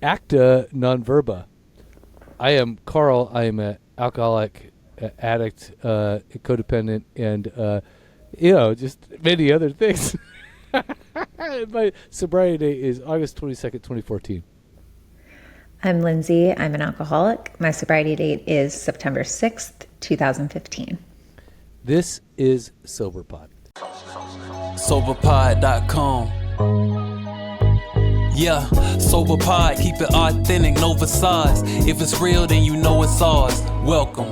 Acta Non Verba. I am Carl. I am an alcoholic, addict, codependent, and just many other things. My sobriety date is August 22nd, 2014. I'm Lindsey. I'm an alcoholic. My sobriety date is September 6th, 2015. This is SoberPod. SoberPod.com. Yeah, SoberPod, keep it authentic, no facades. If it's real, then you know it's ours. Welcome.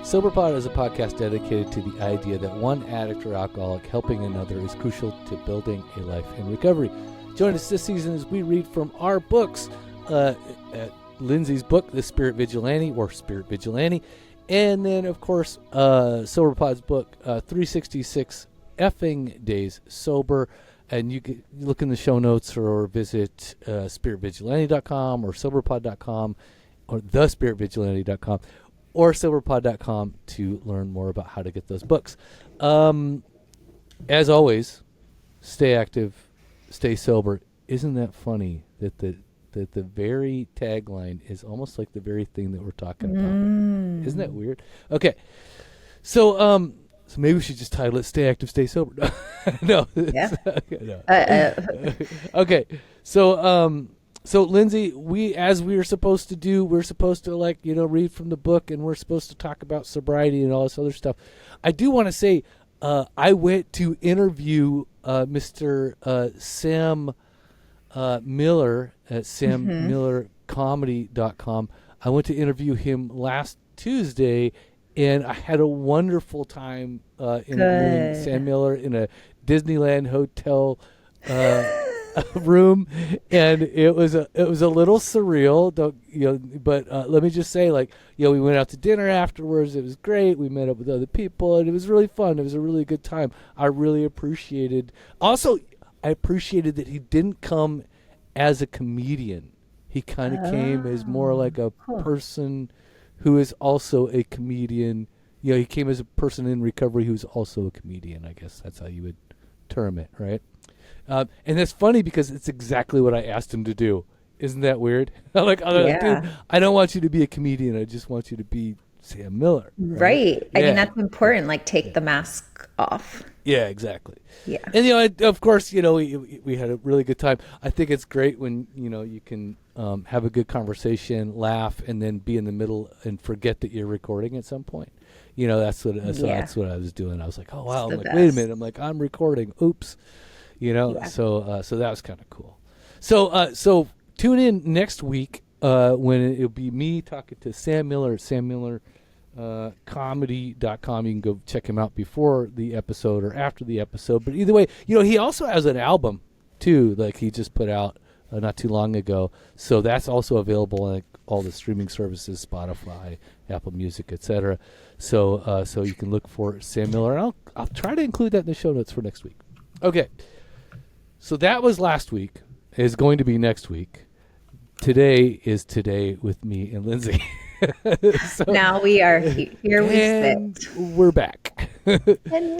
SoberPod is a podcast dedicated to the idea that one addict or alcoholic helping another is crucial to building a life in recovery. Join us this season as we read from our books, Lindsey's book, The Spirit Vigilante, or Spirit Vigilante, and then, of course, SoberPod's book, 366 Effing Days Sober. And you can look in the show notes or visit spiritvigilante.com or soberpod.com or thespiritvigilante.com or soberpod.com to learn more about how to get those books. As always, stay active, stay sober. Isn't that funny that the very tagline is almost like the very thing that we're talking about? Isn't that weird? Okay. So maybe we should just title it "Stay Active, Stay Sober." No. Yeah. No. Okay. So Lindsey, as we were supposed to do, we're supposed to read from the book, and we're supposed to talk about sobriety and all this other stuff. I do want to say, I went to interview Mr. Sam Miller at sammillercomedy.com. I went to interview him last Tuesday, and I had a wonderful time interviewing Sam Miller in a Disneyland hotel room, and it was a little surreal, but let me just say, we went out to dinner afterwards. It was great. We met up with other people, and it was really fun. It was a really good time. I really appreciated that he didn't come as a comedian. He kind of came as more like a person who is also a comedian. He came as a person in recovery who's also a comedian. I guess that's how you would term it, right? And that's funny because it's exactly what I asked him to do. Isn't that weird? Dude, I don't want you to be a comedian. I just want you to be Sam Miller. Right. I mean, that's important. Take the mask off. Yeah, exactly. Yeah. And, of course, we had a really good time. I think it's great when, you can have a good conversation, laugh, and then be in the middle and forget that you're recording at some point. That's what I was doing. I was like, oh, wow. I'm like, wait a minute. I'm like, I'm recording. Oops. So that was kind of cool. So tune in next week when it'll be me talking to Sam Miller at sammillercomedy.com. You can go check him out before the episode or after the episode. But either way, he also has an album too, he just put out not too long ago. So that's also available on all the streaming services, Spotify, Apple Music, etc. So you can look for Sam Miller, and I'll try to include that in the show notes for next week. Okay. So that was last week. Is going to be next week. Today is today with me and Lindsey. So, now we are here. We sit. We're back.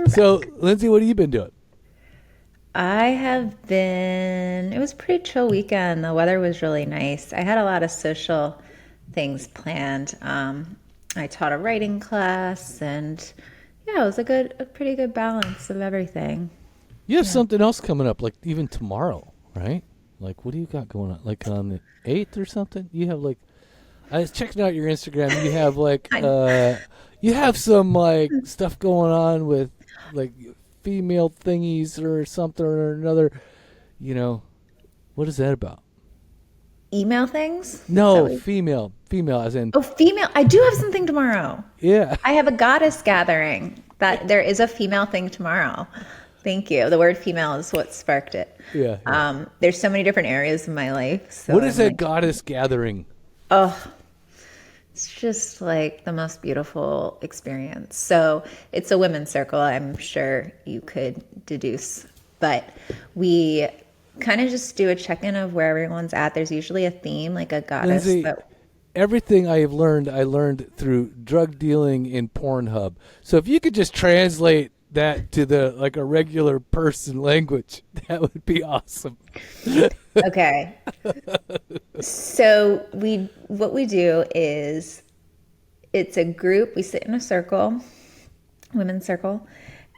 So, Lindsey, what have you been doing? I have been. It was a pretty chill weekend. The weather was really nice. I had a lot of social things planned. I taught a writing class, and it was a pretty good balance of everything. You have something else coming up, even tomorrow, right? What do you got going on? On the 8th or something? You have I was checking out your Instagram. You have you have some stuff going on with female thingies or something or another. What is that about? Email things? No, female as in. Oh, female. I do have something tomorrow. Yeah. I have a goddess gathering. There is a female thing tomorrow. Thank you. The word female is what sparked it. Yeah. There's so many different areas of my life. So what is a goddess gathering? Oh, it's just the most beautiful experience. So it's a women's circle. I'm sure you could deduce, but we kind of just do a check-in of where everyone's at. There's usually a theme, a goddess. Lindsey, everything I learned through drug dealing in Pornhub. So if you could just translate that to the like a regular person language, that would be awesome. Okay. So what we do is it's a group. We sit in a circle, women's circle,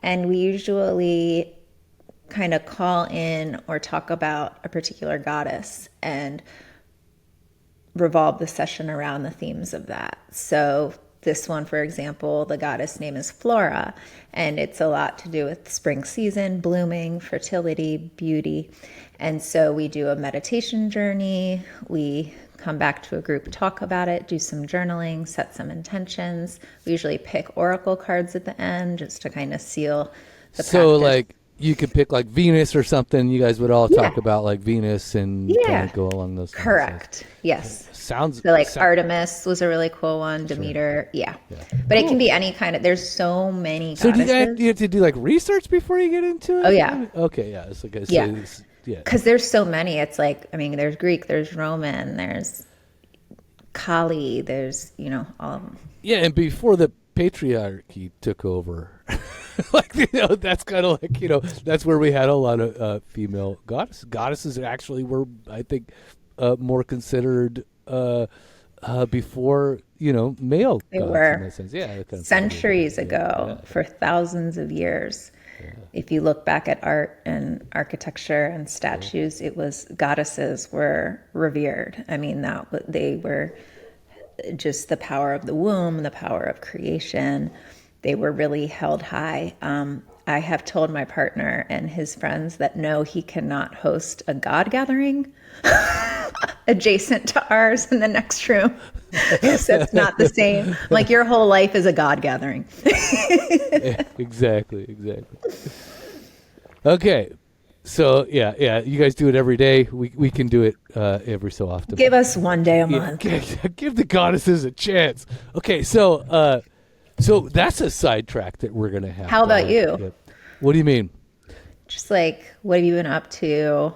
and we usually kind of call in or talk about a particular goddess and revolve the session around the themes of that. So this one, for example, the goddess name is Flora, and it's a lot to do with spring season, blooming, fertility, beauty. And so we do a meditation journey. We come back to a group, talk about it, do some journaling, set some intentions. We usually pick oracle cards at the end just to kind of seal the So practice. like you could pick like Venus or something. You guys would all talk about like Venus and kind of go along those lines. Correct. Yes. Sounds So like Artemis was a really cool one. Demeter. Yeah. But it can be any kind of, there's so many So goddesses. do you have to do like research before you get into it? Oh, yeah. Okay. Yeah. It's like Yeah. yeah. Because there's so many. It's like, I mean, there's Greek, there's Roman, there's Kali, there's, all of them. Yeah. And before the patriarchy took over, like, that's kind of like, that's where we had a lot of female goddesses. Goddesses actually were, I think, more considered before, male They gods were. in that sense. Yeah. that kind of Centuries thing. ago, for thousands of years. If you look back at art and architecture and statues, it was goddesses were revered. I mean, they were just the power of the womb, the power of creation. They were really held high. I have told my partner and his friends that no, he cannot host a God gathering adjacent to ours in the next room because that's not the same. Like your whole life is a God gathering. Yeah, exactly. Okay. So yeah, you guys do it every day. We can do it every so often. Give us one day a month. Give the goddesses a chance. Okay, so that's a sidetrack that we're gonna have. How about you? Yeah. What do you mean? Just like, what have you been up to?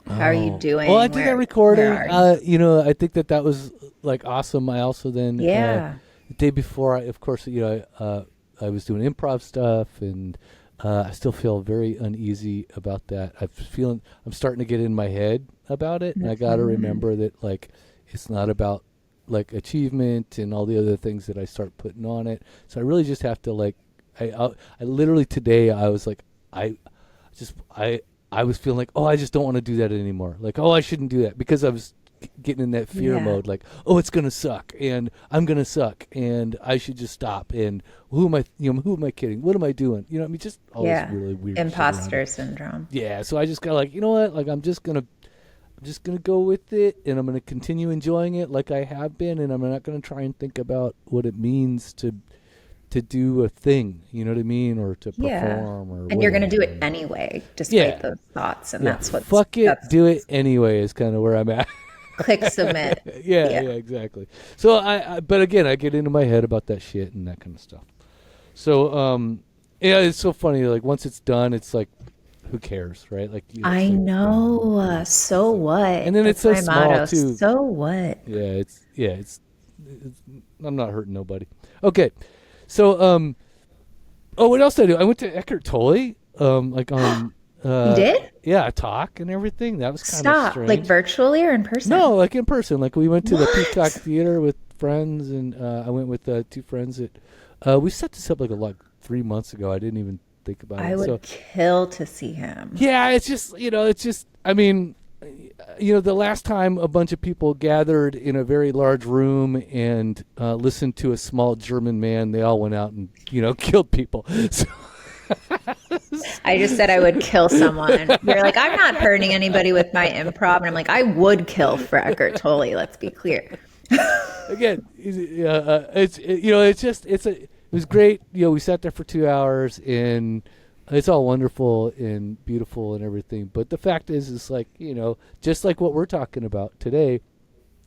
How are you doing? Well, I did that recording. where are you? I think that was like awesome. I also then Yeah. the day before, of course, I was doing improv stuff, and I still feel very uneasy about that. I'm starting to get in my head about it, and I got to remember that like it's not about like achievement and all the other things that I start putting on it. So I really just have to like I literally today I was like I was feeling like, oh, I just don't want to do that anymore. Like, oh, I shouldn't do that, because I was getting in that fear mode. Like, oh, it's going to suck, and I'm going to suck, and I should just stop. And who am I kidding? What am I doing? Just all this really weird shit Imposter around it. syndrome. Yeah. So I just got like, you know what? Like, I'm just going to go with it, and I'm going to continue enjoying it like I have been. And I'm not going to try and think about what it means to do a thing, you know what I mean, or to perform, or and you're going to do whatever. it anyway, despite those thoughts, and that's what. Fuck it, do it anyway is kind of where I'm at. Click submit. yeah, exactly. So but again, I get into my head about that shit and that kind of stuff. So it's so funny. Like once it's done, it's like, who cares, right? Like I know. So what? And then That's it's so my small motto. too. So what? Yeah, it's I'm not hurting nobody. Okay. So, what else did I do? I went to Eckhart Tolle, like on. You did? Yeah, a talk and everything. That was kind of Stop. strange. Like virtually or in person? No, like in person. Like we went to the What? Peacock Theater with friends, and I went with two friends that we set this up like 3 months ago. I didn't even think about it. I would kill to see him. Yeah, it's just I mean, the last time a bunch of people gathered in a very large room and listened to a small German man, they all went out and killed people. So I just said I would kill someone. You're like, I'm not hurting anybody with my improv. And I'm like, I would kill for Eckhart Tolle. Let's be clear. Again, it was great. We sat there for 2 hours, and it's all wonderful and beautiful and everything. But the fact is like, just like what we're talking about today,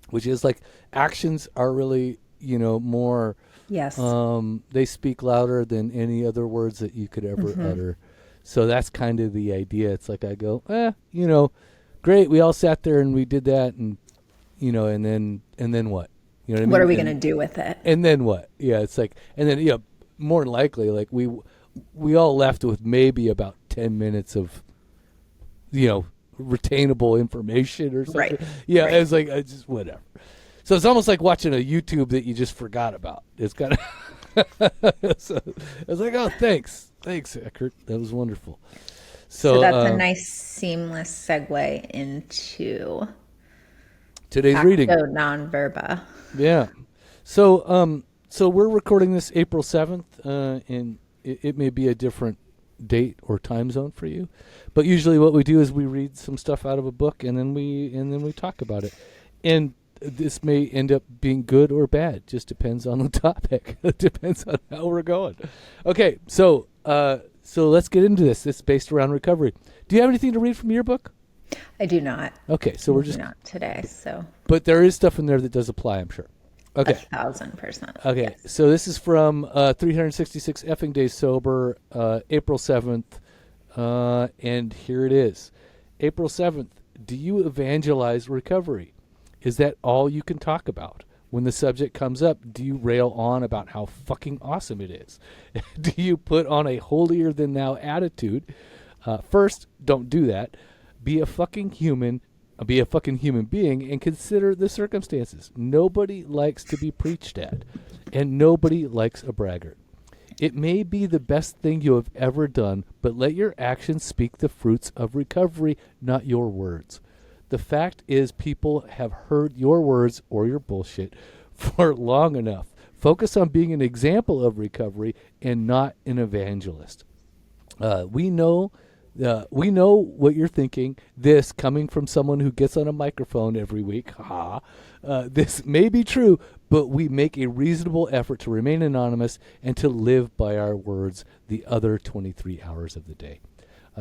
which is like actions are really, more. Yes. They speak louder than any other words that you could ever utter. So that's kind of the idea. It's like I go, great. We all sat there and we did that, and and then what? You know what I mean? What are we going to do with it? And then what? Yeah, it's like, and then more than likely, like we all left with maybe about 10 minutes of, retainable information or something. Right. Yeah, Right. it was like just whatever. So it's almost like watching a YouTube that you just forgot about. It's kind of. So I was like, oh, thanks, Eckert. That was wonderful. So that's a nice seamless segue into today's reading. Acta Non Verba. Yeah. So we're recording this April 7th, and it may be a different date or time zone for you, but usually what we do is we read some stuff out of a book and then we talk about it. And this may end up being good or bad. Just depends on the topic. It depends on how we're going. Okay, so let's get into this. It's based around recovery. Do you have anything to read from your book? I do not. Okay, so we're just not today. So, but there is stuff in there that does apply, I'm sure. Okay. 1,000%. Okay, yes. so this is from 366 Effing Days Sober, April 7th, and here it is. April 7th, do you evangelize recovery? Is that all you can talk about? When the subject comes up, do you rail on about how fucking awesome it is? Do you put on a holier-than-thou attitude? First, don't do that. Be a fucking human being and consider the circumstances. Nobody likes to be preached at, and nobody likes a braggart. It may be the best thing you have ever done, but let your actions speak the fruits of recovery, not your words. The fact is, people have heard your words or your bullshit for long enough. Focus on being an example of recovery and not an evangelist. We know what you're thinking. This coming from someone who gets on a microphone every week. This may be true, but we make a reasonable effort to remain anonymous and to live by our words the other 23 hours of the day.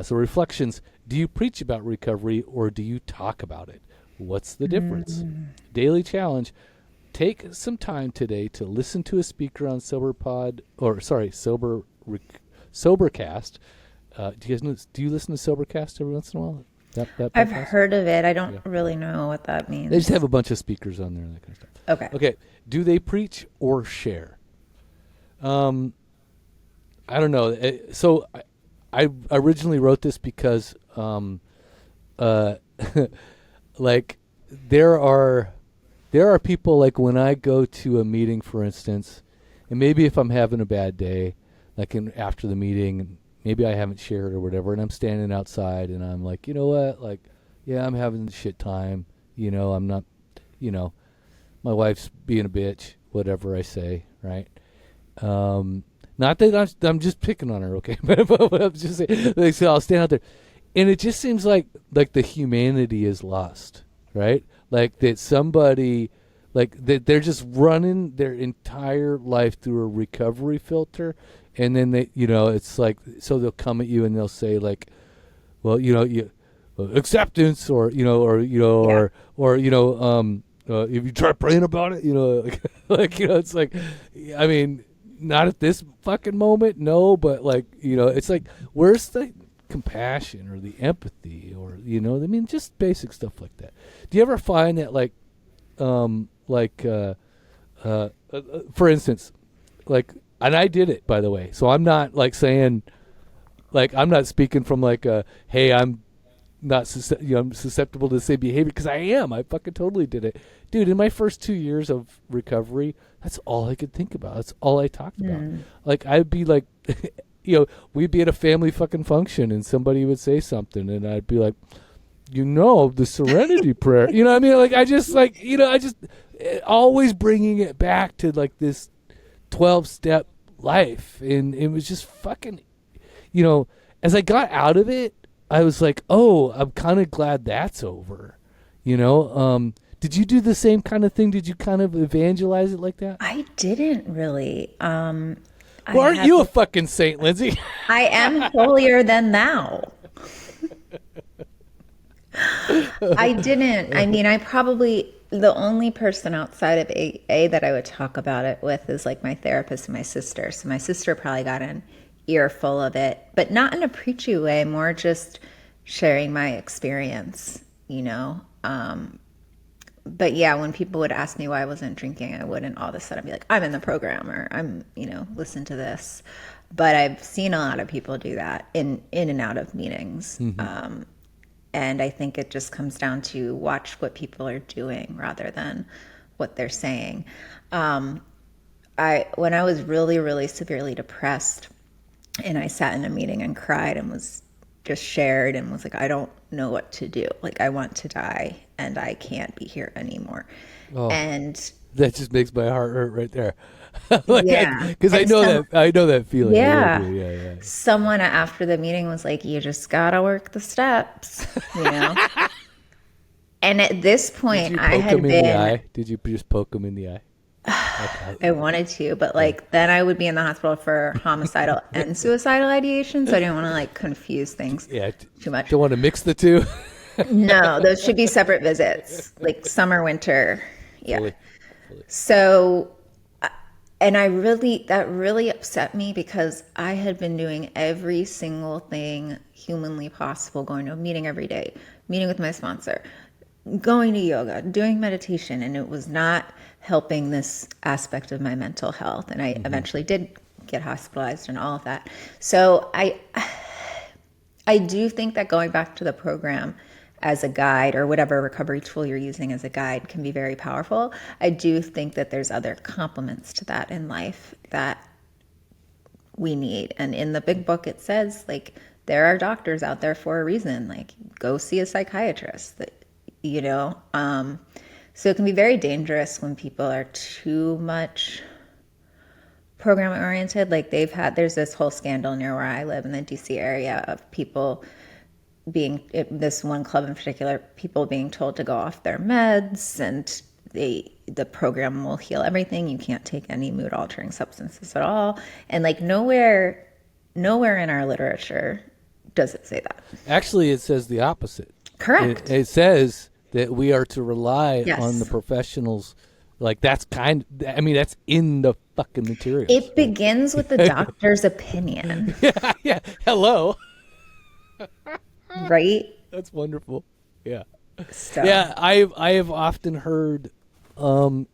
So reflections, do you preach about recovery or do you talk about it? What's the difference? Daily challenge, take some time today to listen to a speaker on Sobercast. Do you listen to Sobercast every once in a while? I've heard of it. I don't really know what that means. They just have a bunch of speakers on there and that kind of stuff. Okay. Okay. Do they preach or share? I don't know. So I originally wrote this because like there are people, like when I go to a meeting, for instance, and maybe if I'm having a bad day, like after the meeting, maybe I haven't shared or whatever, and I'm standing outside and I'm like, you know what, like, yeah, I'm having a shit time, I'm not, my wife's being a bitch, whatever I say, right? Not that I'm just picking on her, okay? But I'm just saying, like, so I'll stand out there, and it just seems like the humanity is lost, right? Like that somebody, like that they're just running their entire life through a recovery filter, and then they, it's like, so they'll come at you and they'll say like, well, acceptance, or if you try praying about it, it's like, I mean, not at this fucking moment, no, but like, it's like, where's the compassion or the empathy or, I mean, just basic stuff like that. Do you ever find that for instance, like, and I did it, by the way, so I'm not like saying, like, I'm not speaking from like hey, I'm not I'm susceptible to the same behavior, because I am. I fucking totally did it, dude. In my first 2 years of recovery, that's all I could think about. That's all I talked about. Like, I'd be like, we'd be at a family fucking function and somebody would say something and I'd be like, the serenity prayer. You know what I mean? Like, I just like, always bringing it back to like this 12-step life, and it was just fucking, as I got out of it, I was like, oh, I'm kind of glad that's over. Did you do the same kind of thing? Did you kind of evangelize it like that? I didn't really. Well, aren't you a fucking saint, Lindsey? I am holier than thou. I didn't. I mean, the only person outside of AA that I would talk about it with is like my therapist and my sister. So my sister probably got an earful of it, but not in a preachy way, more just sharing my experience, But yeah, when people would ask me why I wasn't drinking, I wouldn't all of a sudden be like, I'm in the program, or I'm, listen to this. But I've seen a lot of people do that in and out of meetings. And I think it just comes down to watch what people are doing rather than what they're saying. When I was really, really severely depressed, and I sat in a meeting and cried and was just shared and was like, I don't know what to do. Like, I want to die and I can't be here anymore. Oh, And that just makes my heart hurt right there. yeah, Because I and know I know that feeling. I yeah. really do. Yeah. Someone after the meeting was like, you just gotta work the steps, you know? And at this Did point, you I poke had him in the been, eye? Did you just poke him in the eye? I wanted to, but like then I would be in the hospital for homicidal and suicidal ideation. So I didn't want to like confuse things Yeah. too much. Don't want to mix the two. No, those should be separate visits, like summer, winter. Yeah. Fully. So, and that really upset me because I had been doing every single thing humanly possible, going to a meeting every day, meeting with my sponsor, going to yoga, doing meditation, and it was not helping this aspect of my mental health. And I eventually did get hospitalized and all of that. So I do think that going back to the program as a guide or whatever recovery tool you're using as a guide can be very powerful. I do think that there's other complements to that in life that we need. And in the big book, it says like, there are doctors out there for a reason, like go see a psychiatrist, you know? So it can be very dangerous when people are too much program oriented. Like there's this whole scandal near where I live in the DC area of people this one club in particular, people being told to go off their meds and the program will heal everything. You can't take any mood altering substances at all. And like nowhere in our literature does it say that. Actually, it says the opposite. Correct. It says that we are to rely Yes. on the professionals. Like that's in the fucking materials. It begins with the doctor's opinion, yeah. Hello. right? That's wonderful. Yeah. So. Yeah, I have often heard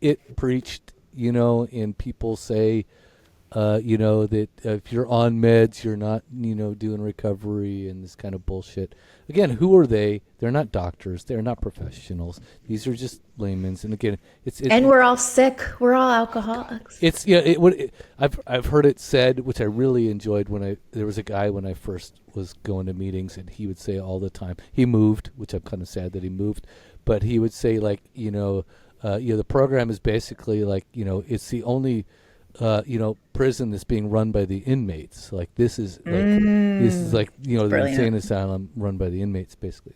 it preached, you know, and people say, you know, that if you're on meds, you're not, you know, doing recovery and this kind of bullshit. Again, who are they? They're not doctors. They're not professionals. These are just laymen. And again, it's and we're all sick. We're all alcoholics. It's I've heard it said, which I really enjoyed there was a guy when I first was going to meetings, and he would say all the time. He moved, which I'm kind of sad that he moved, but he would say like, you know, the program is basically like, you know, it's the only you know, prison that's being run by the inmates. Like this is like you know, Brilliant. the insane asylum run by the inmates basically.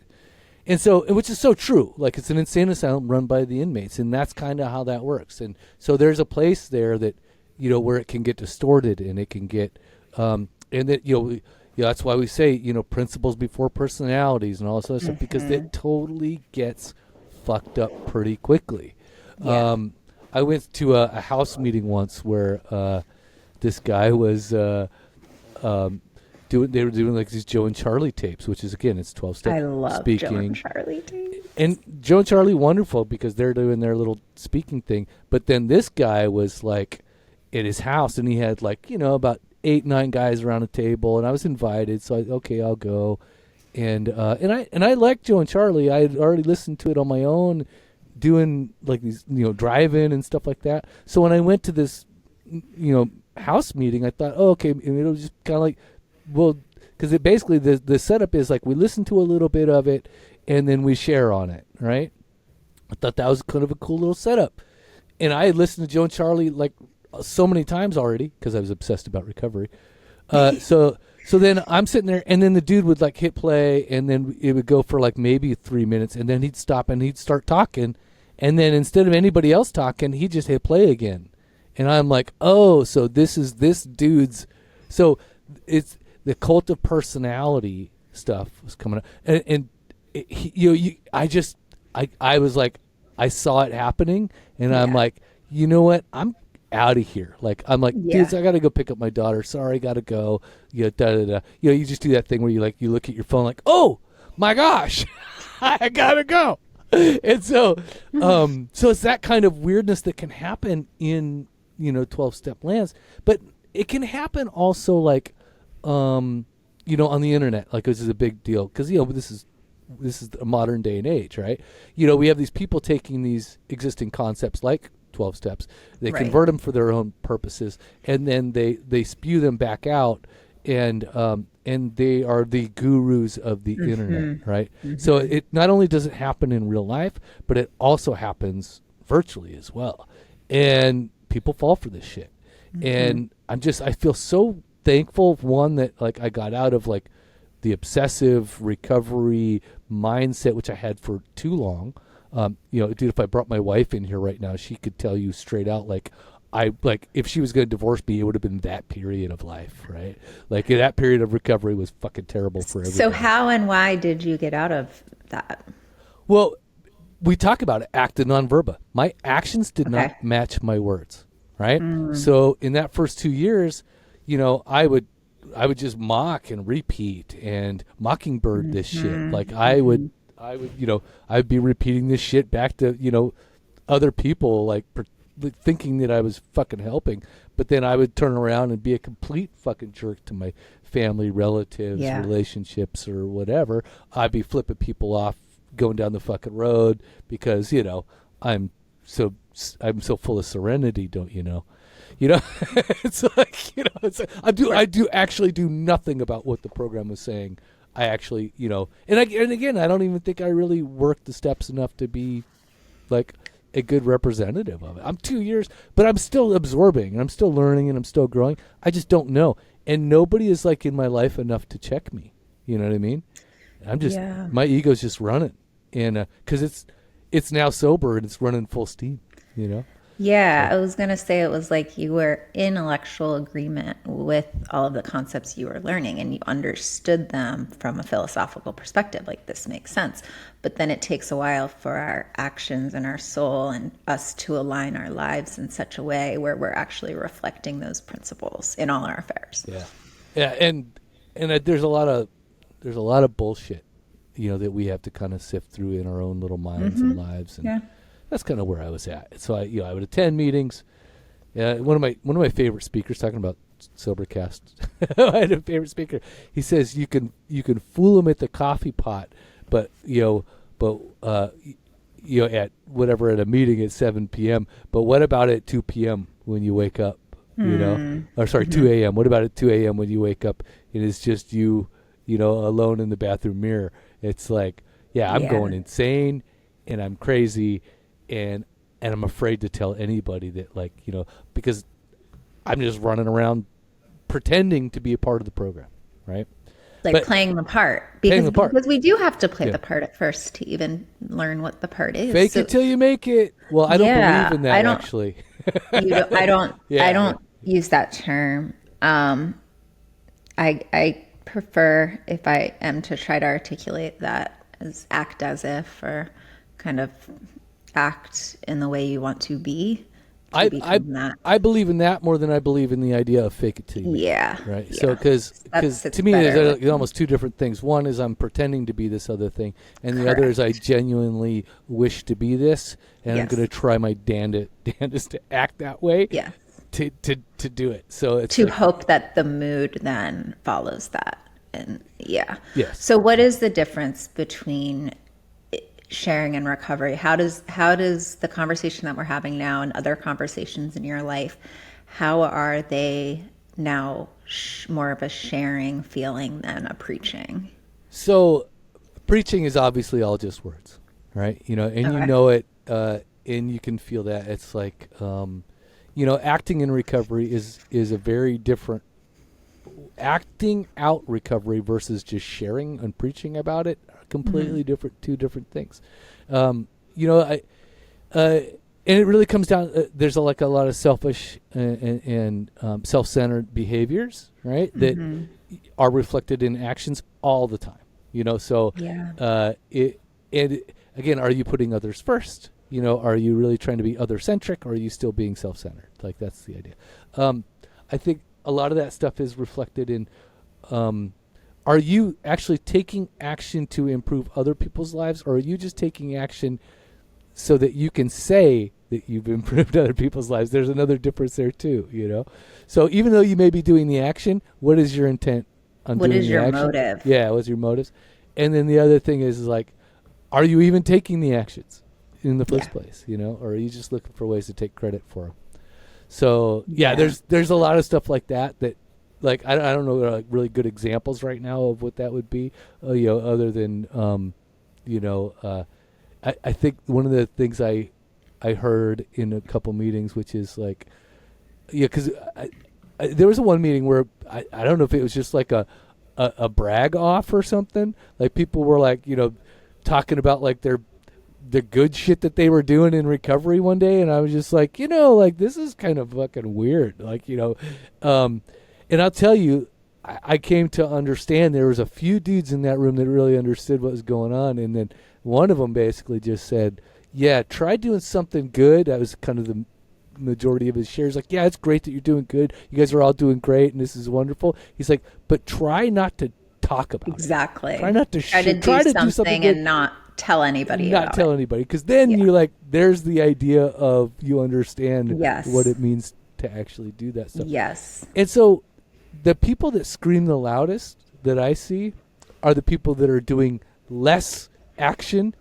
And so, which is so true. Like it's an insane asylum run by the inmates, and that's kind of how that works. And so there's a place there that, you know, where it can get distorted and it can get, and that, you know, that's why we say, you know, principles before personalities and all this other stuff, because it totally gets fucked up pretty quickly. Yeah. I went to a house meeting once where this guy was they were doing like these Joe and Charlie tapes, which is, again, it's 12-step I love speaking. Joe and Charlie too. And Joe and Charlie, wonderful, because they're doing their little speaking thing. But then this guy was like at his house, and he had like, you know, about 8-9 guys around a table, and I was invited, so I'll go. And I liked Joe and Charlie. I had already listened to it on my own, doing like these, you know, drive-in and stuff like that. So when I went to this, you know, house meeting, I thought, oh, okay, and it'll just kind of like, well, because it basically the setup is like we listen to a little bit of it and then we share on it, right? I thought that was kind of a cool little setup, and I had listened to Joe and Charlie like so many times already because I was obsessed about recovery. So then I'm sitting there, and then the dude would like hit play, and then it would go for like maybe 3 minutes, and then he'd stop and he'd start talking, and then instead of anybody else talking, he'd just hit play again, and I'm like, oh, so this is this dude's, so it's the cult of personality stuff was coming up, and I was like, I saw it happening, and I'm like, you know what, I'm out of here. Like I'm like, dudes, I gotta go pick up my daughter. Sorry, gotta go. You know, you just do that thing where you look at your phone like, oh my gosh, I gotta go. And so, so it's that kind of weirdness that can happen in, you know, 12-step lands. But it can happen also like, on the internet, like this is a big deal because this is a modern day and age, right? We have these people taking these existing concepts like 12 steps, they Right. convert them for their own purposes, and then they spew them back out, and they are the gurus of the internet, right? So it not only does it happen in real life, but it also happens virtually as well, and people fall for this shit. And I feel so thankful, one, that like I got out of like the obsessive recovery mindset, which I had for too long. Dude, if I brought my wife in here right now, she could tell you straight out, like, if she was going to divorce me, it would have been that period of life, right? Like that period of recovery was fucking terrible for everybody. So how and why did you get out of that? Well, we talk about it, acta non verba. My actions did not match my words, right? So in that first 2 years, I would just mock and repeat and mockingbird this shit. Like I would, I'd be repeating this shit back to, other people, like thinking that I was fucking helping. But then I would turn around and be a complete fucking jerk to my family, relatives, relationships, or whatever. I'd be flipping people off, going down the fucking road because, I'm so full of serenity, don't you know? It's like, I do actually do nothing about what the program was saying. I actually, and again, I don't even think I really worked the steps enough to be like a good representative of it. I'm 2 years, but I'm still absorbing and I'm still learning and I'm still growing. I just don't know. And nobody is like in my life enough to check me. You know what I mean? I'm just, my ego's just running. And, cause it's now sober and it's running full steam, Yeah, I was going to say it was like you were in intellectual agreement with all of the concepts you were learning and you understood them from a philosophical perspective. Like, this makes sense. But then it takes a while for our actions and our soul and us to align our lives in such a way where we're actually reflecting those principles in all our affairs. Yeah. Yeah. And there's a lot of bullshit, that we have to kind of sift through in our own little minds and lives. And that's kind of where I was at. So I would attend meetings. One of my favorite speakers, talking about Sobercast, I had a favorite speaker. He says you can fool them at the coffee pot, but at whatever, at a meeting at 7 p.m. But what about at 2 p.m. when you wake up? Or sorry, 2 a.m. What about at 2 a.m. when you wake up and it's just you, alone in the bathroom mirror? It's like, I'm going insane and I'm crazy. And I'm afraid to tell anybody that, like, because I'm just running around pretending to be a part of the program, right? Like playing the part. Because we do have to play the part at first to even learn what the part is. Fake it till you make it. Well, I don't believe in that, actually. I don't use that term. I prefer, if I am to try to articulate that, as act as if, or kind of act in the way you want to be. I believe in that more than I believe in the idea of fake it till you make it. Right. Yeah. So because to me there's almost two different things. One is I'm pretending to be this other thing, and the other is I genuinely wish to be this, and I'm going to try my damnedest to act that way. Yeah. To do it. So it's to hope that the mood then follows that. And Yes. So what is the difference between sharing and recovery? How does the conversation that we're having now and other conversations in your life, how are they now more of a sharing feeling than a preaching? So preaching is obviously all just words, right? And you know it, and you can feel that. It's like, acting in recovery is a very different. Acting out recovery versus just sharing and preaching about it are completely different, two different things. And it really comes down. There's a lot of selfish and self-centered behaviors, right? That are reflected in actions all the time. So and again, are you putting others first? Are you really trying to be other-centric, or are you still being self-centered? Like, that's the idea. I think a lot of that stuff is reflected in, are you actually taking action to improve other people's lives, or are you just taking action so that you can say that you've improved other people's lives, there's another difference there too, you know? So even though you may be doing the action, what is your intent on What doing is the your action? motive? Yeah, what's your motives? And then the other thing is like, are you even taking the actions in the first place, you know? Or are you just looking for ways to take credit for them? So, yeah, there's a lot of stuff like that, like, I don't know like really good examples right now of what that would be, you know, other than, I think one of the things I heard in a couple meetings, which is like, yeah, because there was one meeting where I don't know if it was just like a brag off or something. Like people were like, you know, talking about like the good shit that they were doing in recovery one day, and I was just like, you know, like this is kind of fucking weird, like, you know, and I'll tell you, I came to understand there was a few dudes in that room that really understood what was going on, and then one of them basically just said, yeah, try doing something good. That was kind of the majority of his shares. Like, yeah, it's great that you're doing good. You guys are all doing great, and this is wonderful. He's like, but try not to talk about Exactly. it. Try not to try to do something good. And not tell anybody Not about tell it. anybody, because then you're like, there's the idea of you understand Yes. what it means to actually do that stuff. Yes. And so the people that scream the loudest that I see are the people that are doing less action.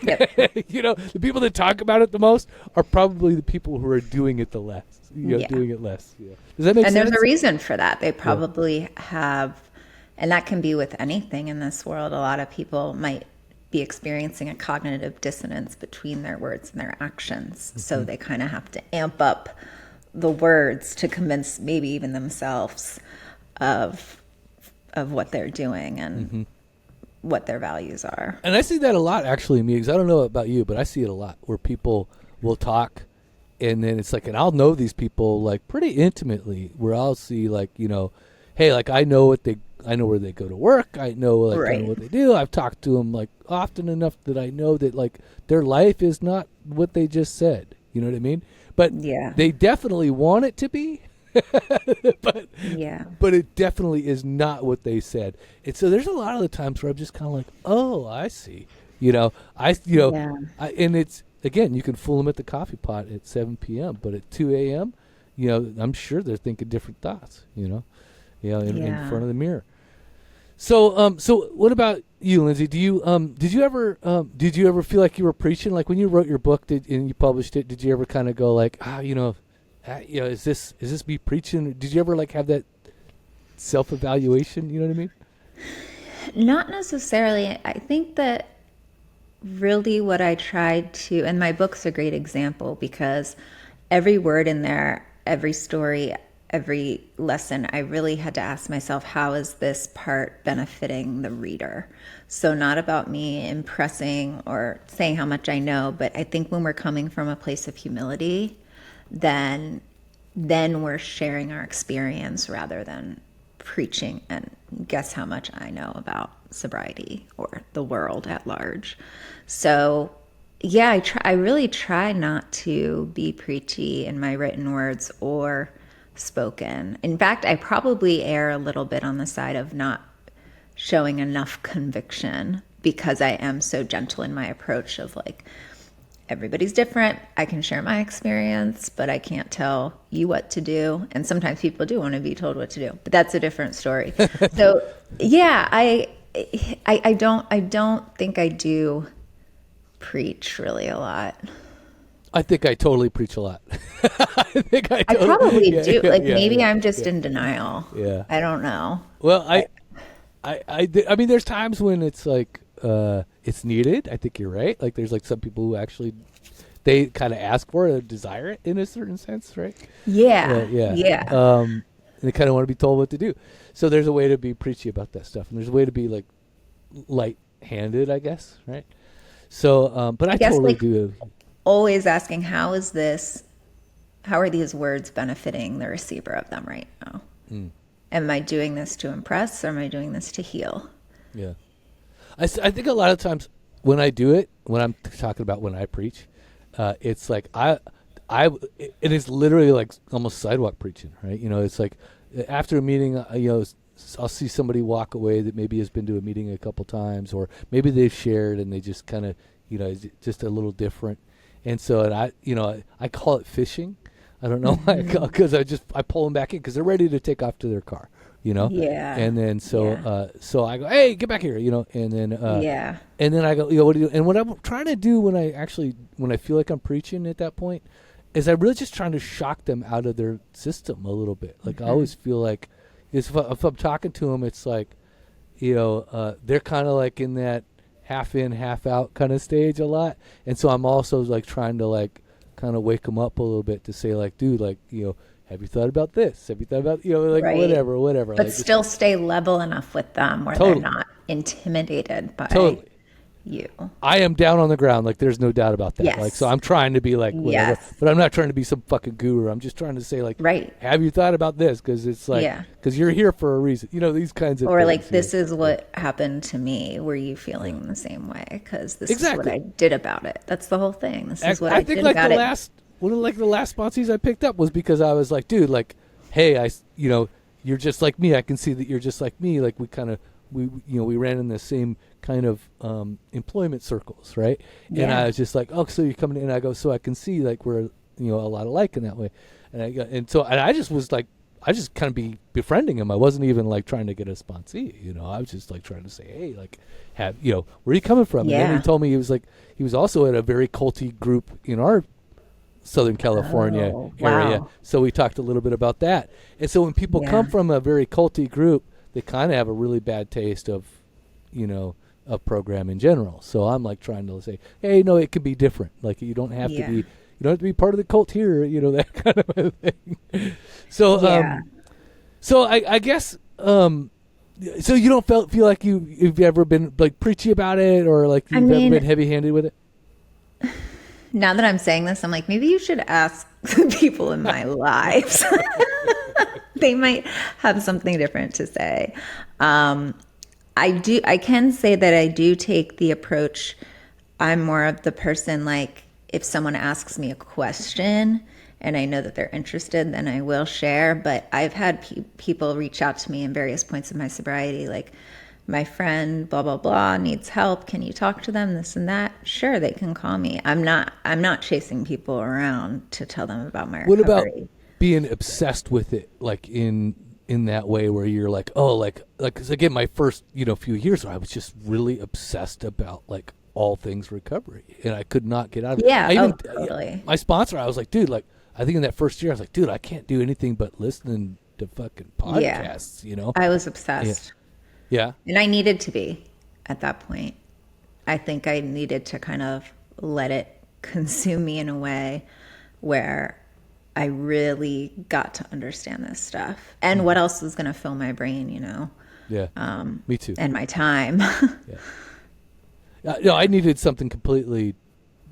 Yep. You know, the people that talk about it the most are probably the people who are doing it the less. You know, doing it less. Yeah. Does that make sense? And there's a reason for that. They probably have, and that can be with anything in this world. A lot of people might be experiencing a cognitive dissonance between their words and their actions. Mm-hmm. So they kind of have to amp up the words to convince maybe even themselves of what they're doing and what their values are. And I see that a lot actually in meetings. I don't know about you, but I see it a lot where people will talk, and then it's like, and I'll know these people like pretty intimately, where I'll see like, you know, hey, like I know where they go to work. I know like kind of what they do. I've talked to them like often enough that I know that like their life is not what they just said. You know what I mean? But they definitely want it to be. But it definitely is not what they said. And so there's a lot of the times where I'm just kind of like, oh, I see. You know, and it's, again, you can fool them at the coffee pot at 7 p.m., but at 2 a.m., you know, I'm sure they're thinking different thoughts, you know, in front of the mirror. So, so what about you, Lindsey? Did you ever feel like you were preaching? Like when you wrote your book and you published it, did you ever kind of go like, is this me preaching? Did you ever like have that self-evaluation? You know what I mean? Not necessarily. I think that really what I tried to, and my book's a great example because every word in there, every story, every lesson, I really had to ask myself, how is this part benefiting the reader? So not about me impressing or saying how much I know, but I think when we're coming from a place of humility, then we're sharing our experience rather than preaching and guess how much I know about sobriety or the world at large. So yeah, I really try not to be preachy in my written words or spoken. In fact, I probably err a little bit on the side of not showing enough conviction because I am so gentle in my approach of like, everybody's different. I can share my experience, but I can't tell you what to do. And sometimes people do want to be told what to do, but that's a different story. So yeah, I don't think I do preach really a lot. I think I totally preach a lot. I probably do. Maybe I'm just in denial. Yeah. I don't know. Well, I mean, there's times when it's like, it's needed. I think you're right. Like there's like some people who actually, they kind of ask for it or desire it in a certain sense, right? Yeah. And they kind of want to be told what to do. So there's a way to be preachy about that stuff. And there's a way to be like light-handed, I guess, right? So, but I totally do. Always asking, how are these words benefiting the receiver of them right now? Am I doing this to impress or am I doing this to heal? Yeah. I think a lot of times when I do it, when I'm talking about when I preach, it's like it is literally like almost sidewalk preaching, right? You know, it's like after a meeting, I'll see somebody walk away that maybe has been to a meeting a couple times, or maybe they've shared and they just kind of, just a little different. And so, and I call it fishing. I don't know why, because I pull them back in because they're ready to take off to their car, Yeah. And then so Yeah. so I go, hey, get back here, and then Yeah. and then I go, what do you? And what I'm trying to do when I feel like I'm preaching at that point, is I really just trying to shock them out of their system a little bit. Like I always feel like, if I'm talking to them, it's like, they're kind of like in that half in, half out kind of stage a lot, and so I'm also like trying to like kind of wake them up a little bit to say like, dude, like, have you thought about this? Have you thought about, like, Right. whatever. But like, still stay level enough with them where Totally. they're not intimidated by Totally. you. I am down on the ground, like there's no doubt about that. Yes. Like, so I'm trying to be like whatever, Yes. but I'm not trying to be some fucking guru. I'm just trying to say like, Right. have you thought about this? Because it's like, Yeah. because you're here for a reason. These kinds of Or things, like, this is what happened to me. Were you feeling the same way? Because this Exactly. is what I did about it. That's the whole thing. This is what I I think did like about the it. last one of like the last sponsees I picked up was because I was like, dude, like, hey, you're just like me. I can see that you're just like me. Like we ran in the same kind of employment circles, right? And Yeah. I was just like, oh, so you're coming in? And I go, so I can see like we're a lot alike in that way. And I just was like, I just kind of be befriending him. I wasn't even like trying to get a sponsee, I was just like trying to say, hey, like, where are you coming from? And then Yeah. he told me he was also at a very culty group in our Southern California Oh, area. wow. So we talked a little bit about that. And so when people Yeah. come from a very culty group, they kind of have a really bad taste of, a program in general. So I'm like trying to say, hey, no, it can be different. Like you don't have Yeah. to be part of the cult here, that kind of a thing. So, Yeah. so I guess, so you don't feel like you've ever been like preachy about it, or like you've ever been heavy-handed with it? Now that I'm saying this, I'm like, maybe you should ask the people in my lives. They might have something different to say. I can say that I do take the approach. I'm more of the person, like, if someone asks me a question and I know that they're interested, then I will share. But I've had people reach out to me in various points of my sobriety, like, my friend blah blah blah needs help, can you talk to them, this and that. Sure, they can call me. I'm not chasing people around to tell them about my recovery. What about being obsessed with it, like in that way where you're like, oh, like because again, my first few years I was just really obsessed about like all things recovery, and I could not get out of it. Yeah, totally. My sponsor, I was like, dude, like I think in that first year I was like, dude, I can't do anything but listening to fucking podcasts. I was obsessed. Yeah. And I needed to be at that point. I think I needed to kind of let it consume me in a way where I really got to understand this stuff. And what else was going to fill my brain, Yeah. Me too. and my time. No, I needed something completely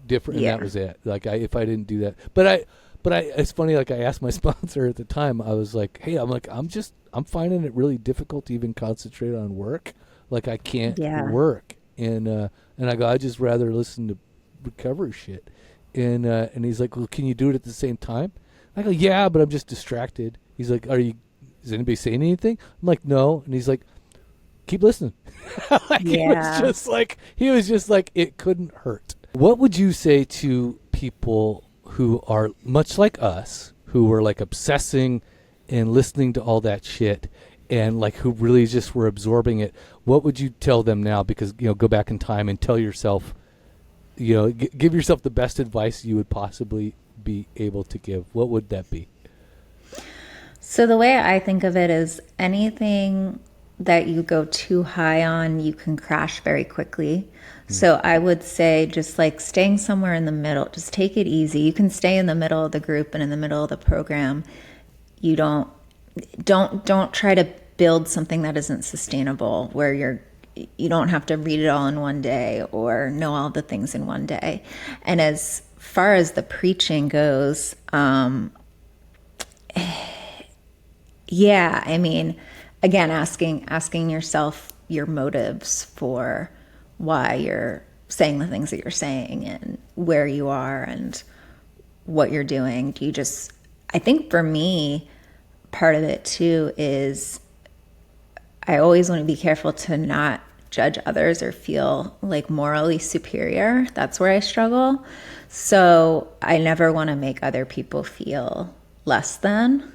different, and Yeah. that was it. Like, if I didn't do that, but I, it's funny. Like, I asked my sponsor at the time. I was like, "Hey, I'm finding it really difficult to even concentrate on work. Like, I can't work." And I go, "I just rather listen to recovery shit." And he's like, "Well, can you do it at the same time?" I go, "Yeah, but I'm just distracted." He's like, Is anybody saying anything?" I'm like, "No." And he's like, "Keep listening." He was just like, it couldn't hurt. What would you say to people who are much like us, who were like obsessing and listening to all that shit, and like who really just were absorbing it? What would you tell them now? Because go back in time and tell yourself, give yourself the best advice you would possibly be able to give. What would that be? So the way I think of it is, anything that you go too high on, you can crash very quickly. So I would say just like staying somewhere in the middle, just take it easy. You can stay in the middle of the group and in the middle of the program. You don't try to build something that isn't sustainable, where you don't have to read it all in one day or know all the things in one day. And as far as the preaching goes, yeah, I mean, again, asking yourself your motives for why you're saying the things that you're saying, and where you are and what you're doing. I think for me, part of it too is I always want to be careful to not judge others or feel like morally superior. That's where I struggle. So I never want to make other people feel less than.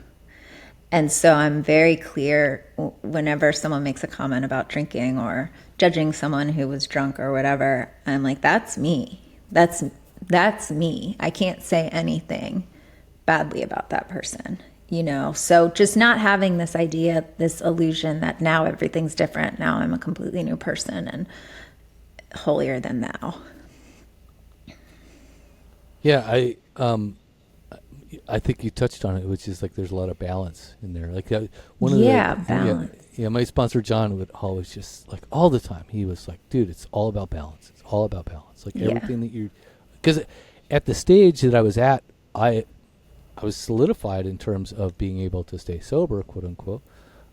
And so I'm very clear whenever someone makes a comment about drinking or judging someone who was drunk or whatever, I'm like, that's me. That's me. I can't say anything badly about that person, you know? So just not having this idea, this illusion that now everything's different. Now I'm a completely new person and holier than thou. Yeah, I think you touched on it, which is like there's a lot of balance in there. Like one of balance. Yeah, my sponsor John would always just like all the time. He was like, "Dude, it's all about balance. It's all about balance. Like everything that you." Because at the stage that I was at, I was solidified in terms of being able to stay sober, quote unquote.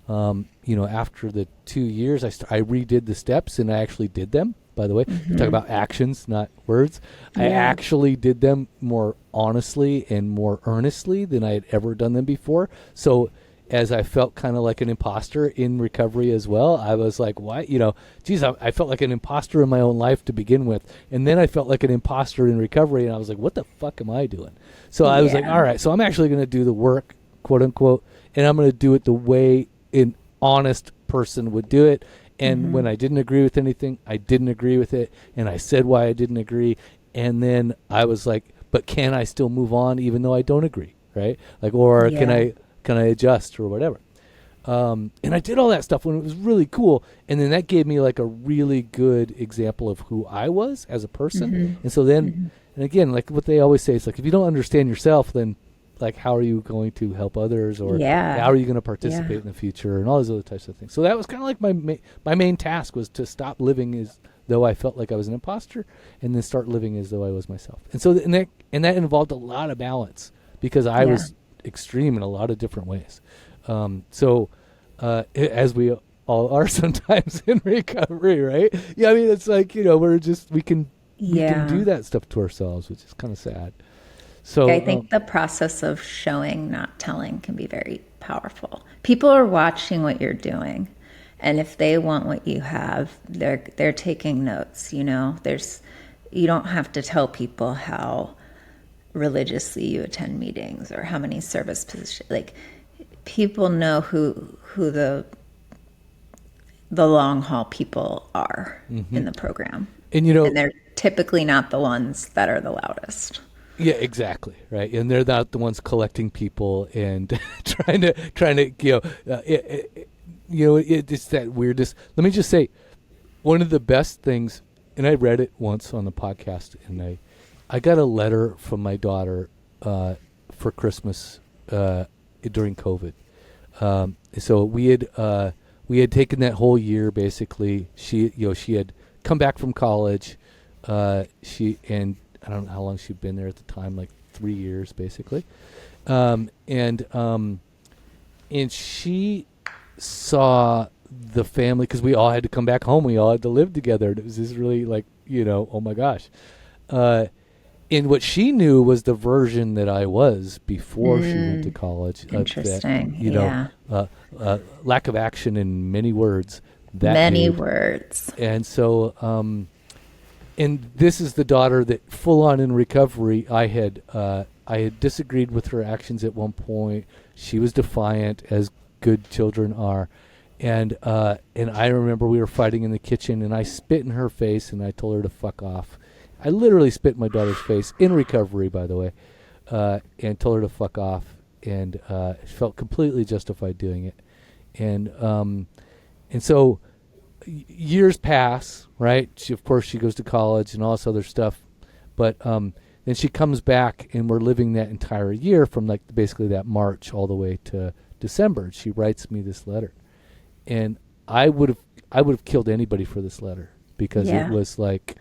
You know, after the 2 years, I redid the steps and I actually did them. By the way, we talk about actions, not words. I actually did them more honestly and more earnestly than I had ever done them before. So as I felt kind of like an imposter in recovery as well, I was like, what? You know, geez, I felt like an imposter in my own life to begin with. And then I felt like an imposter in recovery. And I was like, what the fuck am I doing? So I was like, all right, so I'm actually going to do the work, quote unquote, and I'm going to do it the way an honest person would do it. And when I didn't agree with anything, I didn't agree with it. And I said why I didn't agree. And then I was like, but can I still move on even though I don't agree? Right? Like, or can I adjust or whatever? And I did all that stuff when it was really cool. And then that gave me like a really good example of who I was as a person. And so then, and again, like what they always say, it's like, if you don't understand yourself, then like, how are you going to help others, or how are you going to participate in the future, and all those other types of things. So that was kind of like my main task, was to stop living as though I felt like I was an imposter, and then start living as though I was myself. And so and that involved a lot of balance, because I was extreme in a lot of different ways. As we all are sometimes in recovery, right? Yeah, I mean, it's like, you know, we can do that stuff to ourselves, which is kind of sad. So I think the process of showing, not telling, can be very powerful. People are watching what you're doing, and if they want what you have, they're taking notes. You know, you don't have to tell people how religiously you attend meetings or how many service positions. Like, people know who the long haul people are in the program, and you know, and they're typically not the ones that are the loudest. Yeah, exactly, right. And they're not the ones collecting people and trying to it's that weirdness. Let me just say, one of the best things, and I read it once on the podcast, and I got a letter from my daughter for Christmas during COVID. So we had taken that whole year basically. She had come back from college. I don't know how long she'd been there at the time, like 3 years basically. And she saw the family, because we all had to come back home. We all had to live together. And it was just really like, you know, oh my gosh. And what she knew was the version that I was before she went to college. Interesting. Lack of action in many words. Words. And so, and this is the daughter that, full on in recovery, I had disagreed with her actions at one point. She was defiant, as good children are, and I remember we were fighting in the kitchen, and I spit in her face, and I told her to fuck off. I literally spit in my daughter's face, in recovery, by the way, and told her to fuck off, and felt completely justified doing it, and so years pass. Right? Of course, she goes to college and all this other stuff. But then she comes back, and we're living that entire year from like basically that March all the way to December. She writes me this letter. And I would have killed anybody for this letter, because it was like,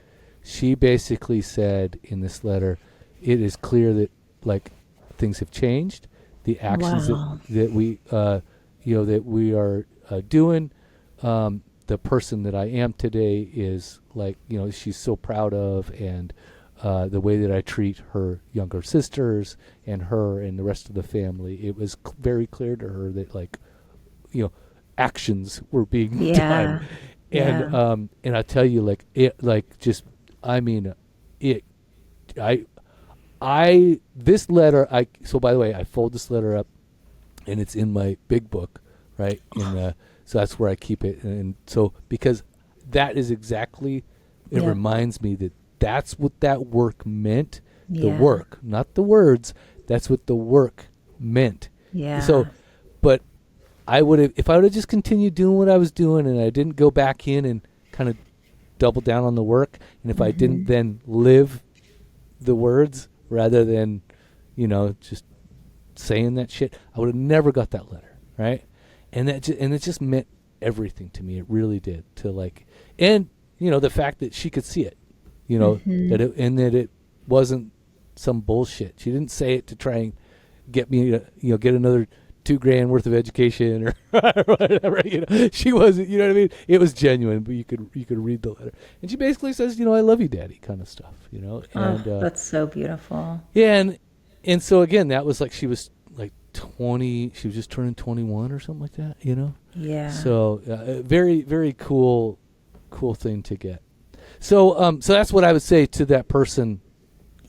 she basically said in this letter, it is clear that like things have changed. The actions that we are doing, the person that I am today is like, you know, she's so proud of, and the way that I treat her younger sisters and her and the rest of the family, it was very clear to her that, like, you know, actions were being done. And I tell you, like it, like just, I mean, it, this letter, so by the way, I fold this letter up, and it's in my big book, right? So that's where I keep it, and so because that is exactly, it reminds me that that's what that work meant. The work, not the words. That's what the work meant. Yeah. So, but I would have, if I would have just continued doing what I was doing, and I didn't go back in and kind of double down on the work, and if I didn't then live the words rather than, just saying that shit, I would have never got that letter, right? And it just meant everything to me. It really did. To like, and the fact that she could see it, that it wasn't some bullshit. She didn't say it to try and get me to, get another $2,000 worth of education or whatever. She wasn't. You know what I mean? It was genuine, but you could read the letter, and she basically says, "I love you, Daddy," kind of stuff. And that's so beautiful. Yeah, and so again, that was like she was like 20. She was just turning 21 or something like that. Yeah. So very, very cool thing to get. So so that's what I would say to that person.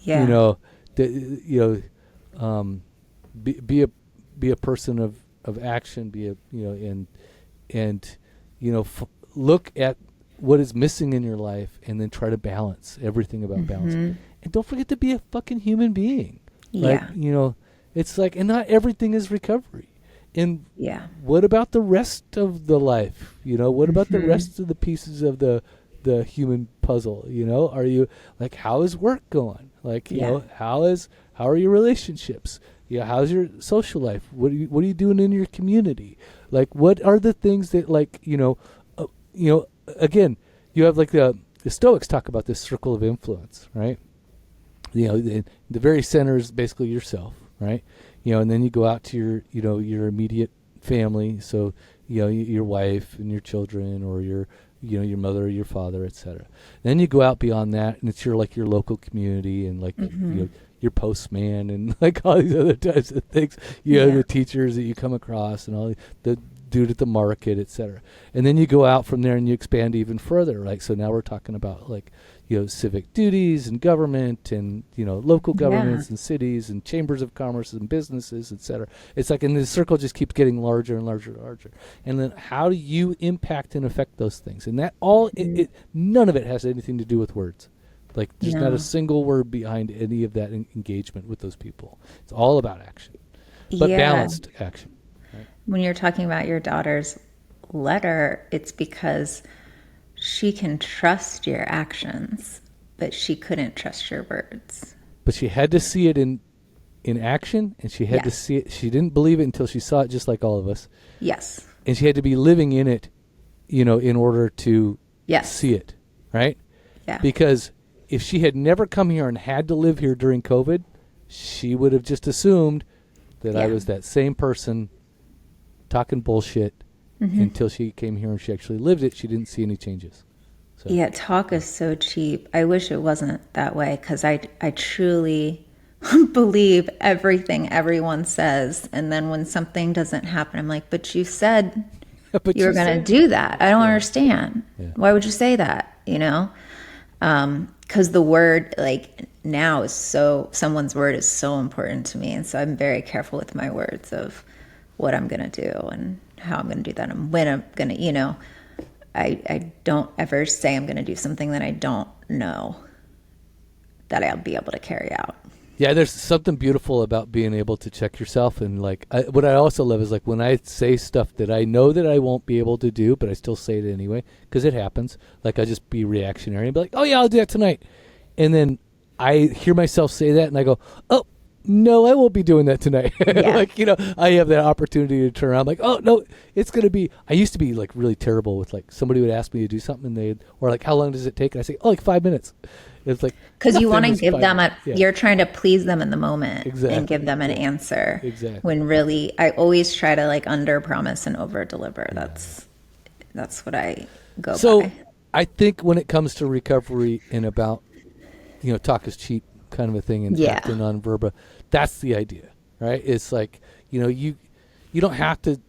Yeah. Be a person of action. Be a look at what is missing in your life, and then try to balance everything about balance. And don't forget to be a fucking human being. Yeah. Like, it's like, and not everything is recovery. And what about the rest of the life? What about the rest of the pieces of the human puzzle? Are you like, how is work going? Like, how are your relationships? How's your social life? What are you doing in your community? Like, what are the things that, like, again, you have like the Stoics talk about this circle of influence, right? The very center is basically yourself, right? And then you go out to your immediate family. So, your wife and your children, or your mother or your father, etc. Then you go out beyond that, and it's your local community, and like, your postman, and like all these other types of things. The teachers that you come across, and all the dude at the market, etc. And then you go out from there and you expand even further, right? So now we're talking about like, civic duties and government, and local governments and cities and chambers of commerce and businesses, etc. It's like, and the circle just keeps getting larger and larger and larger. And then how do you impact and affect those things? And that all, none of it has anything to do with words. Like, there's not a single word behind any of that engagement with those people. It's all about action, but balanced action. Right? When you're talking about your daughter's letter, it's because she can trust your actions, but she couldn't trust your words. But she had to see it in action, and she had to see it. She didn't believe it until she saw it, just like all of us. Yes. And she had to be living in it, in order to see it, right? Yeah. Because if she had never come here and had to live here during COVID, she would have just assumed that I was that same person talking bullshit until she came here and she actually lived it. She didn't see any changes. So. Yeah, talk is so cheap. I wish it wasn't that way, because I truly believe everything everyone says. And then when something doesn't happen, I'm like, but you said you were going to do that. I don't understand. Yeah. Why would you say that? Because the word, like, now is someone's word is so important to me. And so I'm very careful with my words of what I'm going to do and how I'm going to do that, and when I'm going to, I don't ever say I'm going to do something that I don't know that I'll be able to carry out. Yeah, there's something beautiful about being able to check yourself. And like, what I also love is like when I say stuff that I know that I won't be able to do, but I still say it anyway, because it happens. Like, I just be reactionary and be like, oh yeah, I'll do that tonight. And then I hear myself say that and I go, oh, no, I won't be doing that tonight. Yeah. Like, I have that opportunity to turn around like, oh no, it's going to be, I used to be like really terrible with like, somebody would ask me to do something and or like, how long does it take? And I say, oh, like 5 minutes. It's like, because you want to give them you're trying to please them in the moment. Exactly. And give them an answer. Exactly. When really, I always try to like under promise and over deliver. That's what I go by. So I think when it comes to recovery and about, talk is cheap kind of a thing, and Acta Non Verba, that's the idea, right? It's like, you don't have to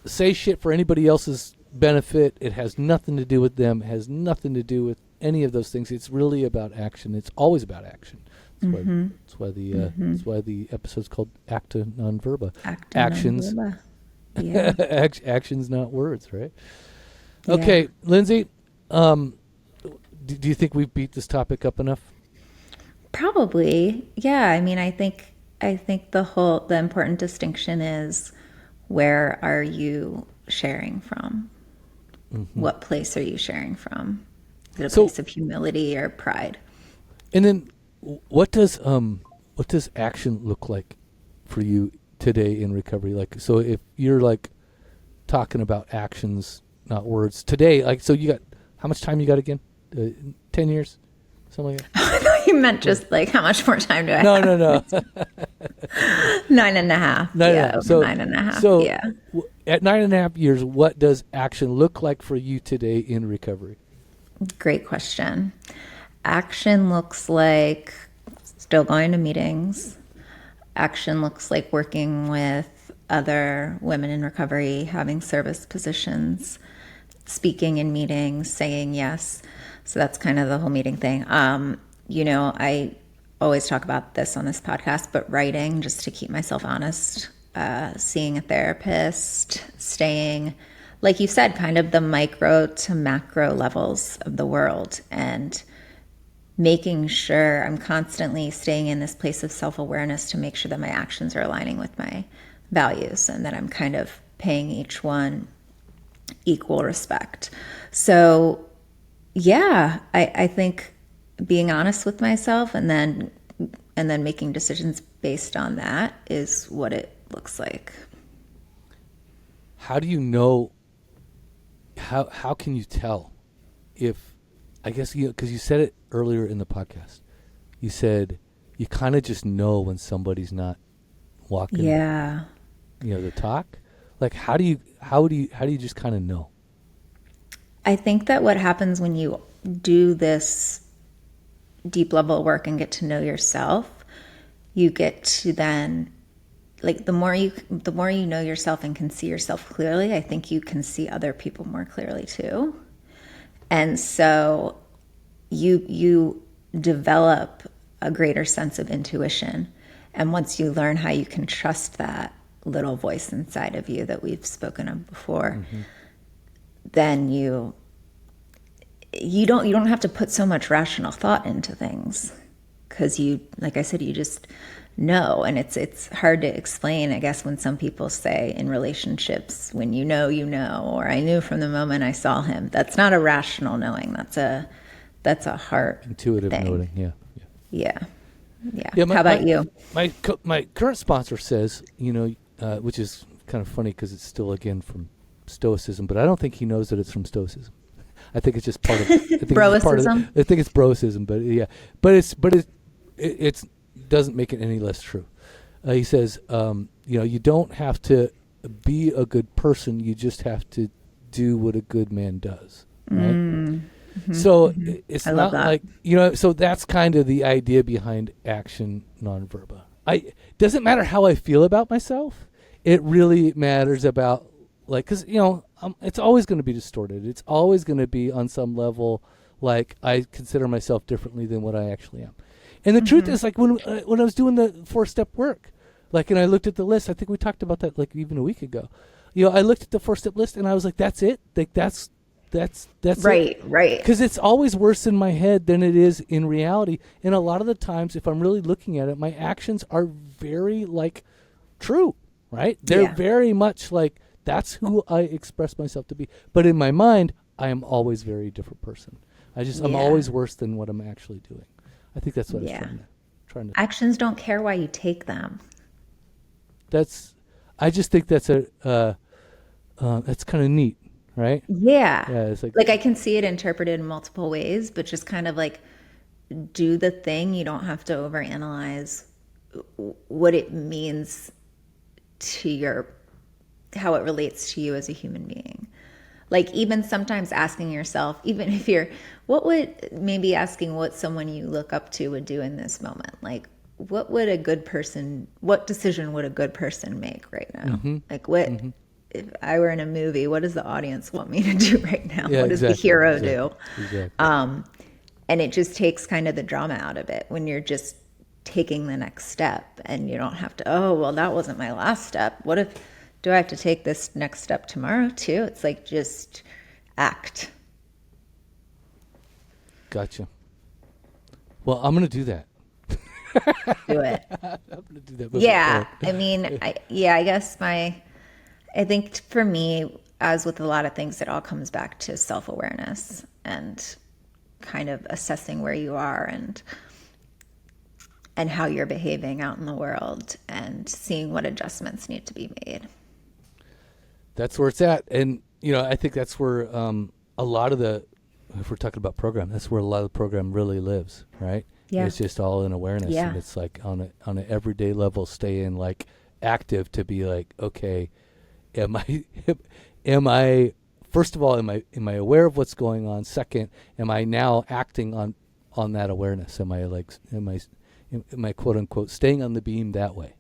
say shit for anybody else's benefit. It has nothing to do with them. It has nothing to do with any of those things. It's really about action. It's always about action. That's why the episode's called Acta Non Verba. Acta Actions. Non Verba. Yeah. Actions, not words, right? Yeah. Okay, Lindsey, do you think we've beat this topic up enough? Probably. Yeah. I mean, I think the important distinction is, where are you sharing from? What place are you sharing from? Is it a place of humility or pride? And then what does action look like for you today in recovery? Like, so if you're like talking about actions, not words today, like, so you got, how much time you got again? 10 years? Something like that? I thought you meant just like, how much more time do I have? No. 9.5. Yeah, So 9.5. So yeah. At 9.5 years, what does action look like for you today in recovery? Great question. Action looks like still going to meetings. Action looks like working with other women in recovery, having service positions, speaking in meetings, saying yes. So that's kind of the whole meeting thing. I always talk about this on this podcast, but writing just to keep myself honest, seeing a therapist, staying, like you said, kind of the micro to macro levels of the world, and making sure I'm constantly staying in this place of self-awareness to make sure that my actions are aligning with my values and that I'm kind of paying each one equal respect. So yeah, I think being honest with myself and then making decisions based on that is what it looks like. How do you know, how can you tell if, I guess, because you said it earlier in the podcast, you said you kind of just know when somebody's not walking the talk. Like, how do you just kind of know? I think that what happens when you do this deep level work and get to know yourself, you get to then, like, the more you know yourself and can see yourself clearly, I think you can see other people more clearly too. And so you develop a greater sense of intuition. And once you learn how you can trust that little voice inside of you that we've spoken of before, then you don't have to put so much rational thought into things, because you, like I said, you just know. And it's hard to explain, I guess, when some people say in relationships, when you know, or I knew from the moment I saw him. That's not a rational knowing. That's a heart intuitive thing. knowing. Yeah. How about you? My current sponsor says, which is kind of funny because it's still, again, from Stoicism, but I don't think he knows that it's from Stoicism. I think it's just part of Broicism? I think it's Broicism, but yeah, but it doesn't make it any less true. He says, you don't have to be a good person; you just have to do what a good man does, right? So it's not like, so that's kind of the idea behind action non verba. Doesn't matter how I feel about myself. It really matters about, like, because, it's always going to be distorted. It's always going to be on some level, like, I consider myself differently than what I actually am. And the truth is, like, when I was doing the 4-step work, like, and I looked at the list, I think we talked about that, like, even a week ago. I looked at the 4-step list and I was like, that's it? Like, that's right, it. Right. Because it's always worse in my head than it is in reality. And a lot of the times, if I'm really looking at it, my actions are very, like, true, right? They're very much like, that's who I express myself to be. But in my mind, I am always a very different person. I'm always worse than what I'm actually doing. I think that's what I was trying to. Actions don't care why you take them. I just think that's that's kind of neat, right? Yeah. Yeah. It's like I can see it interpreted in multiple ways, but just kind of like, do the thing. You don't have to overanalyze what it means to how it relates to you as a human being. Like, even sometimes asking yourself, even if asking what someone you look up to would do in this moment. Like, what decision would a good person make right now? Like, if I were in a movie, what does the audience want me to do right now? Yeah, What does the exactly, hero do? Exactly. And it just takes kind of the drama out of it when you're just taking the next step, and you don't have to, oh, well, that wasn't my last step. What if, do I have to take this next step tomorrow too? It's like, just act. Gotcha. Well, I'm going to do that. Do it. I'm going to do that. moving Yeah. forward. I mean, I guess I think for me, as with a lot of things, it all comes back to self-awareness and kind of assessing where you are and how you're behaving out in the world, and seeing what adjustments need to be made. That's where it's at. And, I think that's where a lot of if we're talking about program, that's where a lot of the program really lives, right? Yeah. It's just all in awareness. Yeah. And it's like on an everyday level, staying like active to be like, okay, am I, first of all, am I aware of what's going on? Second, am I now acting on that awareness? Am I quote unquote staying on the beam that way?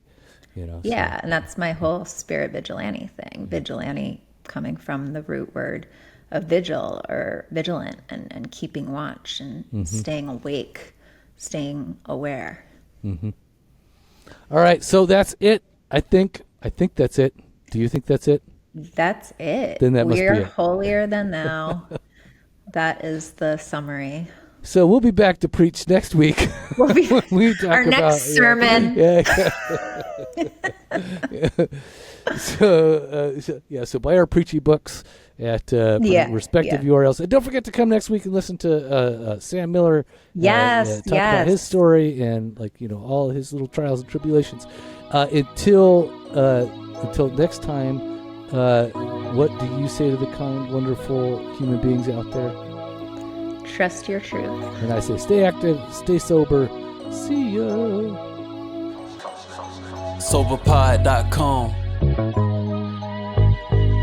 Yeah, so. and that's my whole spirit vigilante thing. Vigilante coming from the root word of vigil, or vigilant, and keeping watch, and staying awake, staying aware. Mm-hmm. All right, so that's it. I think that's it. Do you think that's it? That's it. Then that must be We're it. holier than thou. That is the summary. So we'll be back to preach next week. We'll be We talk our about, next sermon. So buy our preachy books at respective URLs. And don't forget to come next week and listen to Sam Miller Yes, talk about his story and all his little trials and tribulations. Until next time, what do you say to the kind, wonderful human beings out there? Trust your truth. And I say stay active, stay sober. See ya. Soberpod.com.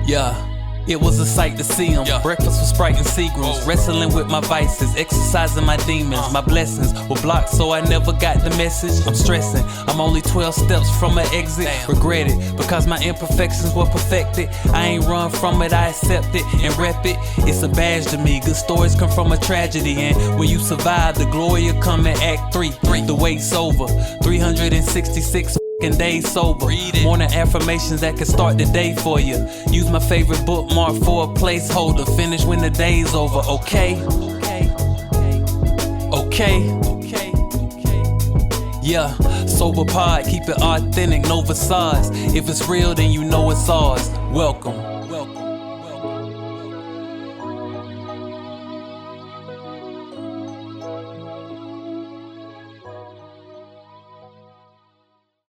Yeah. It was a sight to see him. Breakfast with Sprite and Seagrams. Wrestling with my vices, exercising my demons. My blessings were blocked, so I never got the message. I'm stressing, I'm only 12 steps from an exit. Regret it, because my imperfections were perfected. I ain't run from it, I accept it and rep it. It's a badge to me, good stories come from a tragedy. And when you survive, the glory will come in Act 3. The wait's over, 366 days sober. Morning affirmations that can start the day for you. Use my favorite bookmark for a placeholder. Finish when the day's over. Okay. Yeah, sober pod, keep it authentic, no facades. If it's real, then you know it's ours. Welcome.